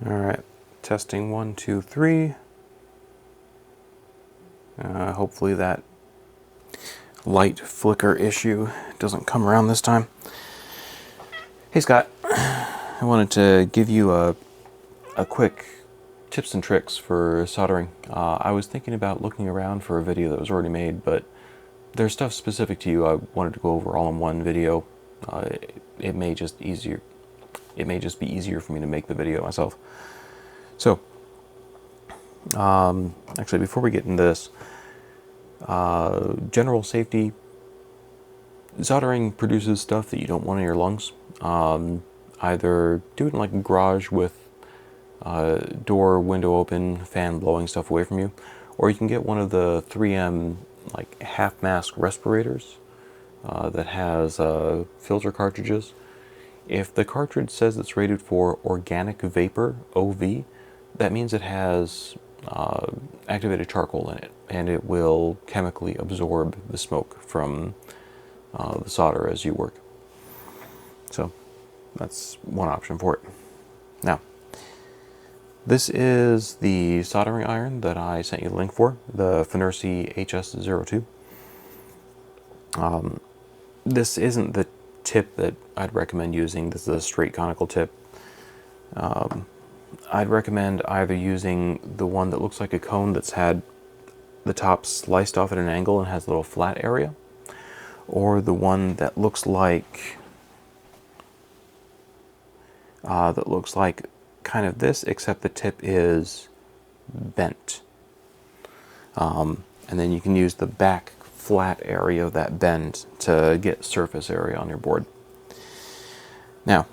Alright, testing 1, 2, 3. Hopefully that light flicker issue doesn't come around this time. Hey Scott, I wanted to give you a quick tips and tricks for soldering. I was thinking about looking around for a video that was already made, but there's stuff specific to you I wanted to go over all in one video. It may just be easier for me to make the video myself. So, actually, before we get into this, general safety, soldering produces stuff that you don't want in your lungs. Either do it in like a garage with door, window open, fan blowing stuff away from you, or you can get one of the 3M like half mask respirators that has filter cartridges. If the cartridge says it's rated for organic vapor, OV, that means it has activated charcoal in it, and it will chemically absorb the smoke from the solder as you work. So that's one option for it. Now, this is the soldering iron that I sent you the link for, the Finersi HS02. This isn't the tip that I'd recommend using. This is a straight conical tip. I'd recommend either using the one that looks like a cone that's had the top sliced off at an angle and has a little flat area, or the one that looks like kind of this, except the tip is bent. And then you can use the back flat area of that bend to get surface area on your board. Now,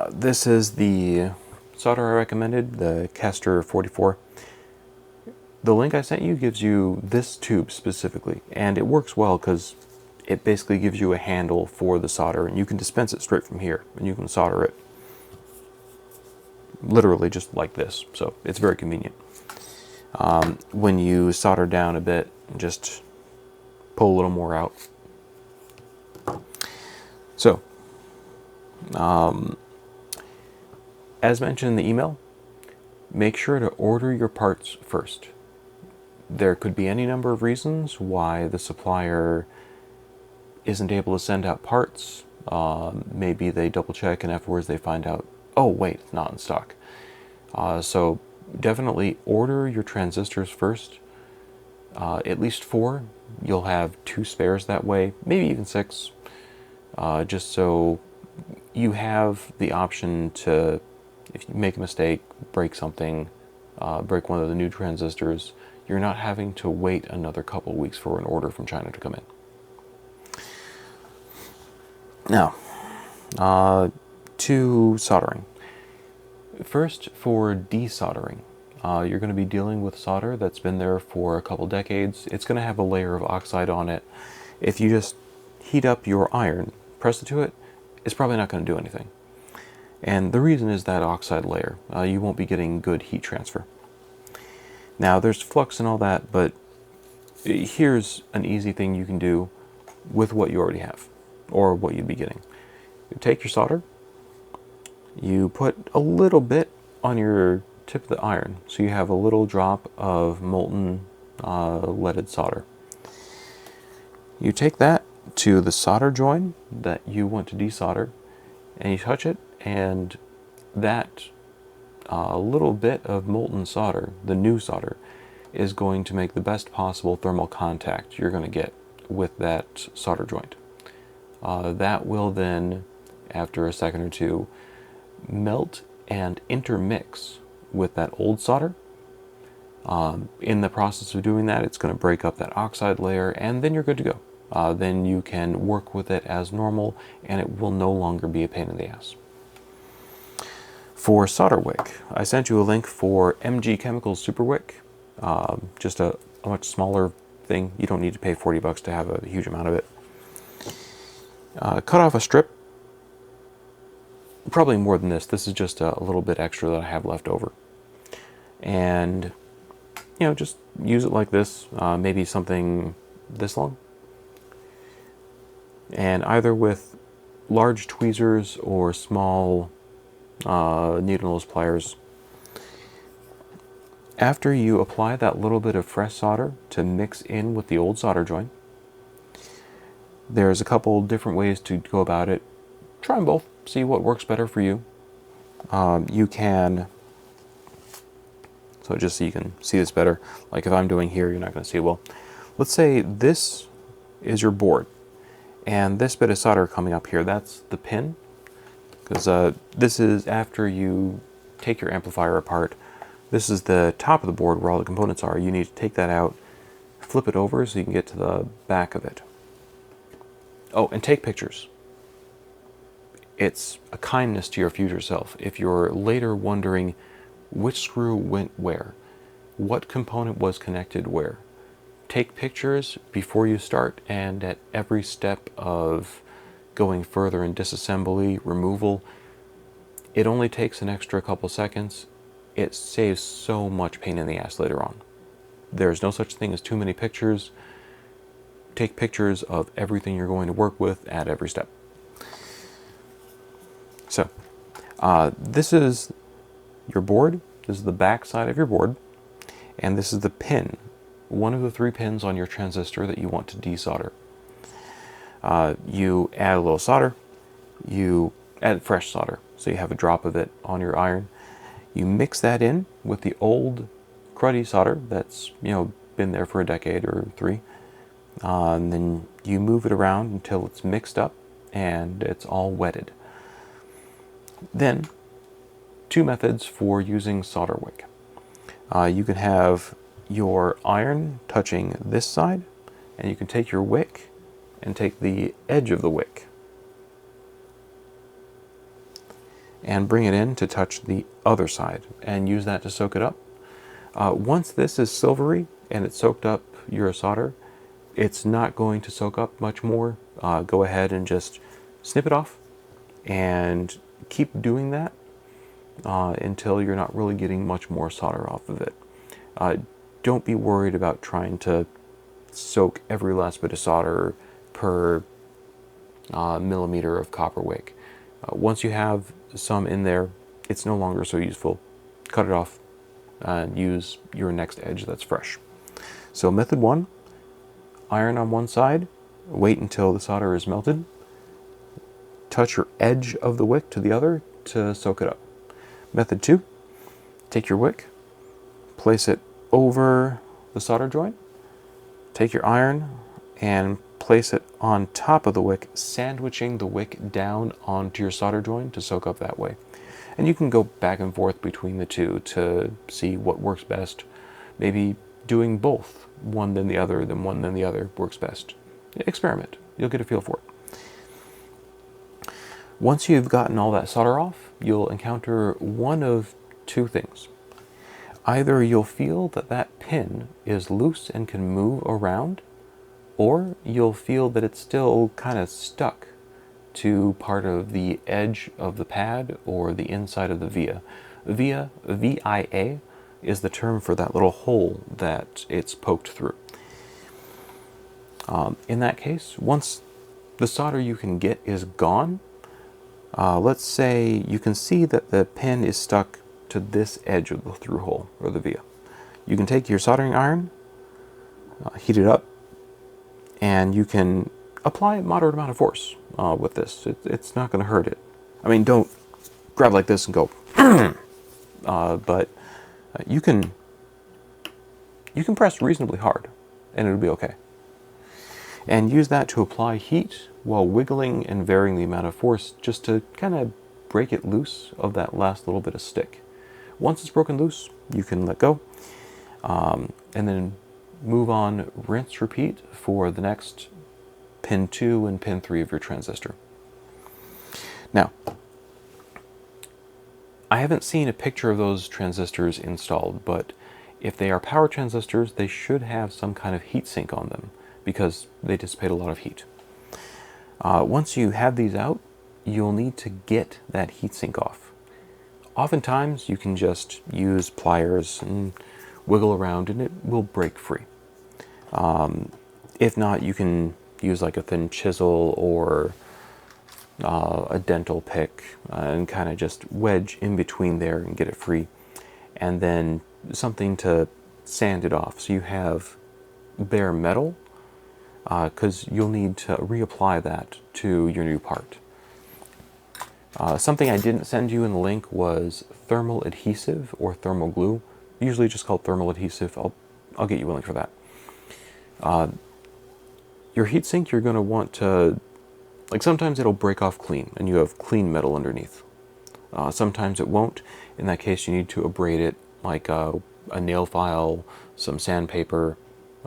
this is the solder I recommended, the Castor 44. The link I sent you gives you this tube specifically, and it works well because it basically gives you a handle for the solder, and you can dispense it straight from here, and you can solder it literally just like this, so it's very convenient. When you solder down a bit, just pull a little more out. So, as mentioned in the email, make sure to order your parts first. There could be any number of reasons why the supplier isn't able to send out parts. Maybe they double check and afterwards they find out, oh wait, it's not in stock. So definitely order your transistors first, at least 4. You'll have 2 spares that way, maybe even 6, just so you have the option to, if you make a mistake, break something, break one of the new transistors, you're not having to wait another couple weeks for an order from China to come in. Now, to soldering. First, for desoldering. You're going to be dealing with solder that's been there for a couple decades. It's going to have a layer of oxide on it. If you just heat up your iron, press it to it, it's probably not going to do anything. And the reason is that oxide layer. You won't be getting good heat transfer. Now, there's flux and all that, but here's an easy thing you can do with what you already have, or what you'd be getting. You take your solder, you put a little bit on your tip of the iron, so you have a little drop of molten leaded solder. You take that to the solder joint that you want to desolder, and you touch it, and that little bit of molten solder, the new solder, is going to make the best possible thermal contact you're going to get with that solder joint. That will then, after a second or two, melt and intermix with that old solder. In the process of doing that, it's going to break up that oxide layer, and then you're good to go. Then you can work with it as normal, and it will no longer be a pain in the ass. For solder wick, I sent you a link for MG Chemicals Super Wick. Just a much smaller thing. You don't need to pay $40 to have a huge amount of it. Cut off a strip. Probably more than this. This is just a little bit extra that I have left over. And, you know, just use it like this. Maybe something this long. And either with large tweezers or small needle nose pliers. After you apply that little bit of fresh solder to mix in with the old solder joint, there's a couple different ways to go about it. Try them both, see what works better for you. You can, so just so you can see this better, like if I'm doing here, you're not going to see it well. Let's say this is your board, and this bit of solder coming up here, that's the pin, because this is after you take your amplifier apart. This is the top of the board where all the components are. You need to take that out, flip it over so you can get to the back of it. Oh, and take pictures. It's a kindness to your future self. If you're later wondering which screw went where, what component was connected where, take pictures before you start and at every step of going further in disassembly, removal. It only takes an extra couple seconds. It saves so much pain in the ass later on. There's no such thing as too many pictures. Take pictures of everything you're going to work with at every step. So, this is your board. This is the back side of your board. And this is the pin, one of the 3 pins on your transistor that you want to desolder. You add a little solder. You add fresh solder, so you have a drop of it on your iron. You mix that in with the old cruddy solder that's, been there for a decade or 3. And then you move it around until it's mixed up and it's all wetted. Then, 2 methods for using solder wick. You can have your iron touching this side, and you can take your wick and take the edge of the wick and bring it in to touch the other side and use that to soak it up. Once this is silvery and it's soaked up your solder, it's not going to soak up much more. Go ahead and just snip it off and keep doing that until you're not really getting much more solder off of it. Don't be worried about trying to soak every last bit of solder per millimeter of copper wick. Once you have some in there, it's no longer so useful. Cut it off and use your next edge that's fresh. So method 1, iron on one side, wait until the solder is melted, touch your edge of the wick to the other to soak it up. Method 2, take your wick, place it over the solder joint, take your iron and place it on top of the wick, sandwiching the wick down onto your solder joint to soak up that way. And you can go back and forth between the two to see what works best. Maybe doing both, one then the other, then one then the other works best. Experiment. You'll get a feel for it. Once you've gotten all that solder off, you'll encounter one of 2 things. Either you'll feel that that pin is loose and can move around, or you'll feel that it's still kind of stuck to part of the edge of the pad or the inside of the via. VIA, is the term for that little hole that it's poked through. In that case, once the solder you can get is gone, let's say you can see that the pin is stuck to this edge of the through hole or the via. You can take your soldering iron, heat it up, and you can apply a moderate amount of force with this. It's not going to hurt it. I mean, don't grab like this and go, but you can press reasonably hard, and it'll be okay. And use that to apply heat while wiggling and varying the amount of force just to kind of break it loose of that last little bit of stick. Once it's broken loose, you can let go, and then move on, rinse, repeat for the next pin 2 and pin 3 of your transistor. Now, I haven't seen a picture of those transistors installed, but if they are power transistors, they should have some kind of heat sink on them because they dissipate a lot of heat. Once you have these out, you'll need to get that heat sink off. Oftentimes, you can just use pliers and wiggle around and it will break free. If not, you can use like a thin chisel or a dental pick, and kind of just wedge in between there and get it free. And then something to sand it off so you have bare metal, because you'll need to reapply that to your new part. Something I didn't send you in the link was thermal adhesive or thermal glue, usually just called thermal adhesive. I'll get you a link for that. Your heatsink, you're going to want to, like, sometimes it'll break off clean and you have clean metal underneath. Sometimes it won't. In that case, you need to abrade it, like a nail file, some sandpaper,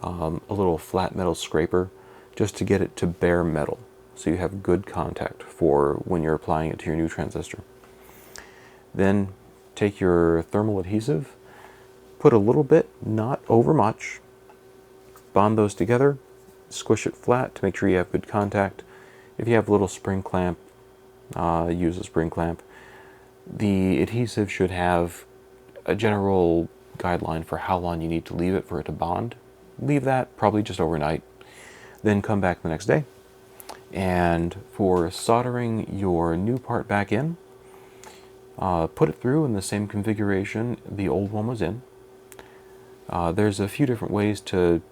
a little flat metal scraper, just to get it to bare metal, so you have good contact for when you're applying it to your new transistor. Then take your thermal adhesive, put a little bit, not over much, bond those together, squish it flat to make sure you have good contact. If you have a little spring clamp, use a spring clamp. The adhesive should have a general guideline for how long you need to leave it for it to bond. Leave that probably just overnight. Then come back the next day. And for soldering your new part back in, put it through in the same configuration the old one was in. There's a few different ways to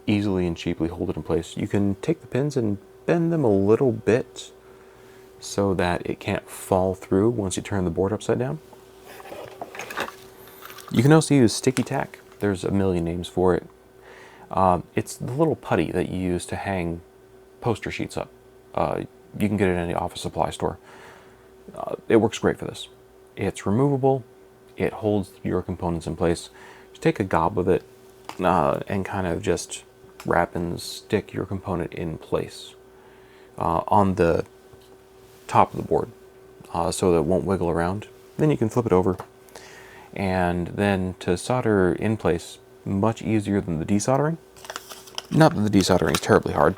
easily and cheaply hold it in place. You can take the pins and bend them a little bit so that it can't fall through once you turn the board upside down. You can also use sticky tack. There's a million names for it. It's the little putty that you use to hang poster sheets up. You can get it in any office supply store. It works great for this. It's removable. It holds your components in place. Just take a gob of it and kind of just wrap and stick your component in place on the top of the board so that it won't wiggle around. Then you can flip it over. And then to solder in place, much easier than the desoldering. Not that the desoldering is terribly hard.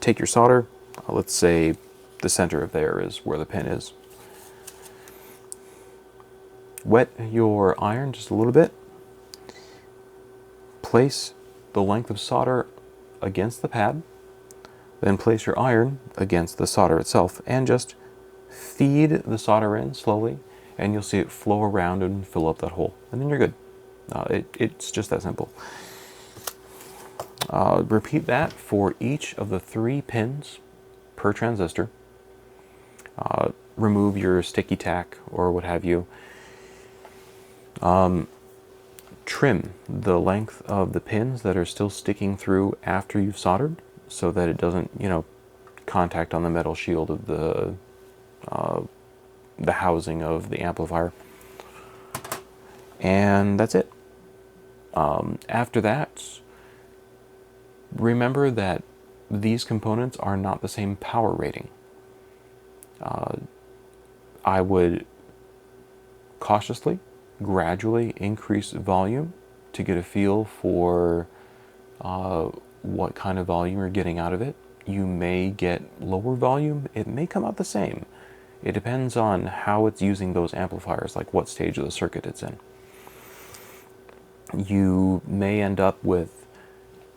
Take your solder, let's say the center of there is where the pin is. Wet your iron just a little bit. Place the length of solder against the pad. Then place your iron against the solder itself and just feed the solder in slowly, and you'll see it flow around and fill up that hole. And then you're good. It's just that simple. Repeat that for each of the 3 pins per transistor. Remove your sticky tack or what have you. Trim the length of the pins that are still sticking through after you've soldered so that it doesn't, contact on the metal shield of the housing of the amplifier. And that's it. After that, remember that these components are not the same power rating. I would cautiously, gradually increase volume to get a feel for what kind of volume you're getting out of it. You may get lower volume. It may come out the same. It depends on how it's using those amplifiers, like what stage of the circuit it's in. You may end up with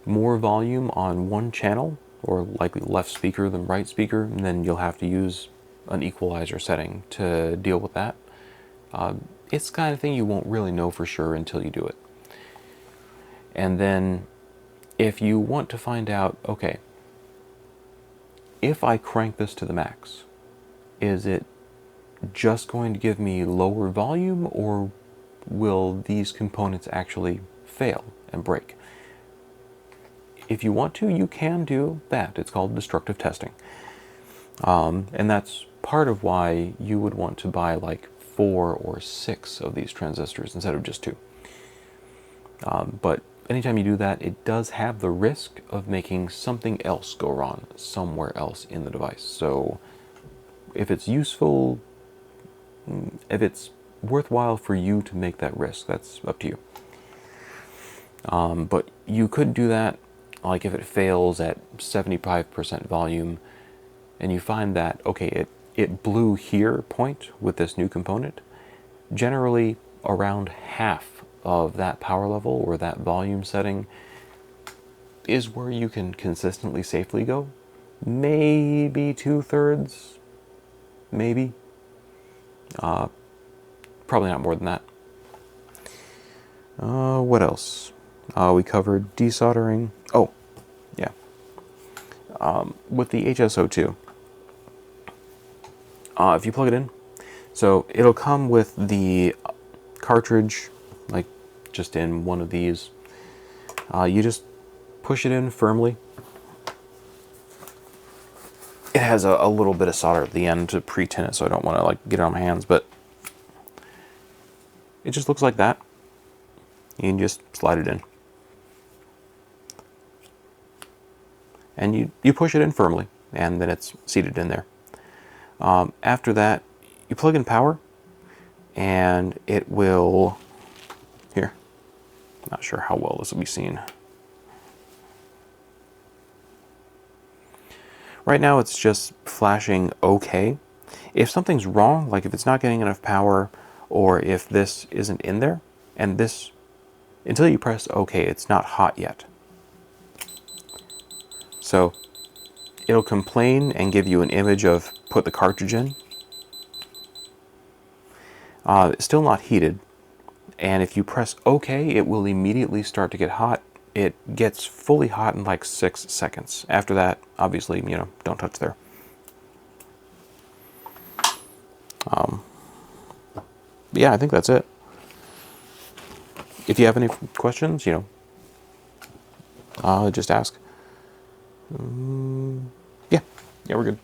more volume on one channel, or likely left speaker than right speaker, and then you'll have to use an equalizer setting to deal with that. It's the kind of thing you won't really know for sure until you do it. And then if you want to find out, okay, if I crank this to the max, is it just going to give me lower volume, or will these components actually fail and break? If you want to, you can do that. It's called destructive testing. And that's part of why you would want to buy like 4 or 6 of these transistors instead of just 2. But anytime you do that, it does have the risk of making something else go wrong somewhere else in the device. So if it's useful, if it's worthwhile for you to make that risk, that's up to you. But you could do that, like if it fails at 75% volume, and you find that, okay, it blew here point with this new component, generally around half of that power level or that volume setting is where you can consistently safely go. maybe 2/3, maybe. Probably not more than that. What else? We covered desoldering. Oh, yeah. With the HSO2, if you plug it in, so it'll come with the cartridge, like just in one of these. You just push it in firmly. It has a little bit of solder at the end to pre-tin it, so I don't want to like get it on my hands, but it just looks like that. You can just slide it in. And you push it in firmly, and then it's seated in there. After that, you plug in power, and it will, here, not sure how well this will be seen. Right now it's just flashing OK. If something's wrong, like if it's not getting enough power, or if this isn't in there, and this, until you press OK, it's not hot yet. So it'll complain and give you an image of put the cartridge in. It's still not heated, and if you press OK, it will immediately start to get hot. It gets fully hot in like 6 seconds. After that, obviously, don't touch there. Yeah, I think that's it. If you have any questions, just ask. Yeah, we're good.